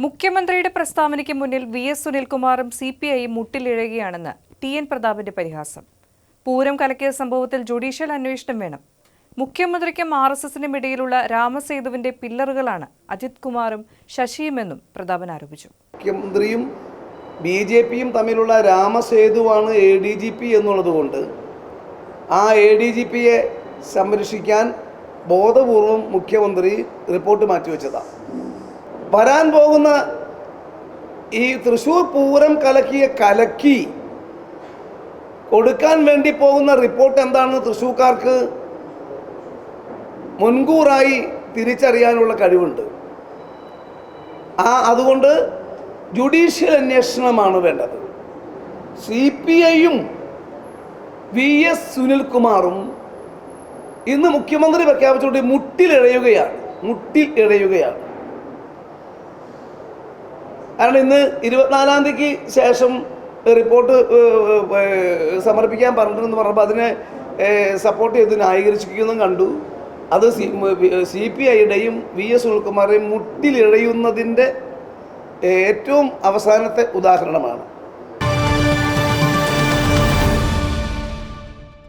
മുഖ്യമന്ത്രിയുടെ പ്രസ്താവനയ്ക്ക് മുന്നിൽ VS. സുനിൽകുമാറും CPIയും മുട്ടിലിഴയുകയാണെന്ന് TN പ്രതാപന്റെ പരിഹാസം. പൂരം കലക്കിയ സംഭവത്തിൽ ജുഡീഷ്യൽ അന്വേഷണം വേണം. മുഖ്യമന്ത്രിക്കും RSSനും ഇടയിലുള്ള രാമസേതുവിന്റെ പില്ലറുകളാണ് അജിത് കുമാറും ശശിയുമെന്നും പ്രതാപൻ ആരോപിച്ചു. മുഖ്യമന്ത്രിയും BJPയും തമ്മിലുള്ള രാമസേതുവാണ് ADGP എന്നുള്ളതുകൊണ്ട് ആ ADGPയെ സംരക്ഷിക്കാൻ ബോധപൂർവം മുഖ്യമന്ത്രി റിപ്പോർട്ട് മാറ്റിവെച്ചതാണ്. വരാൻ പോകുന്ന ഈ തൃശ്ശൂർ പൂരം കലക്കി കൊടുക്കാൻ വേണ്ടി പോകുന്ന റിപ്പോർട്ട് എന്താണെന്ന് തൃശ്ശൂർക്കാർക്ക് മുൻകൂറായി തിരിച്ചറിയാനുള്ള കഴിവുണ്ട്. അതുകൊണ്ട് ജുഡീഷ്യൽ അന്വേഷണമാണ് വേണ്ടത്. CPIയും V.S. സുനിൽകുമാറും ഇന്ന് മുഖ്യമന്ത്രി പ്രഖ്യാപിച്ചുകൊണ്ട് മുട്ടിലിഴയുകയാണ്. കാരണം ഇന്ന് 24-ാം തീയതിക്ക് ശേഷം റിപ്പോർട്ട് സമർപ്പിക്കാൻ പറഞ്ഞിട്ടുണ്ടെന്ന് പറഞ്ഞപ്പോൾ അതിനെ സപ്പോർട്ട് ചെയ്ത് ന്യായീകരിച്ചിരിക്കുന്നതും കണ്ടു. അത് CPIയുടെയും V.S. സുനിൽകുമാറിൻ്റെയും മുട്ടിലിഴയുന്നതിൻ്റെ ഏറ്റവും അവസാനത്തെ ഉദാഹരണമാണ്.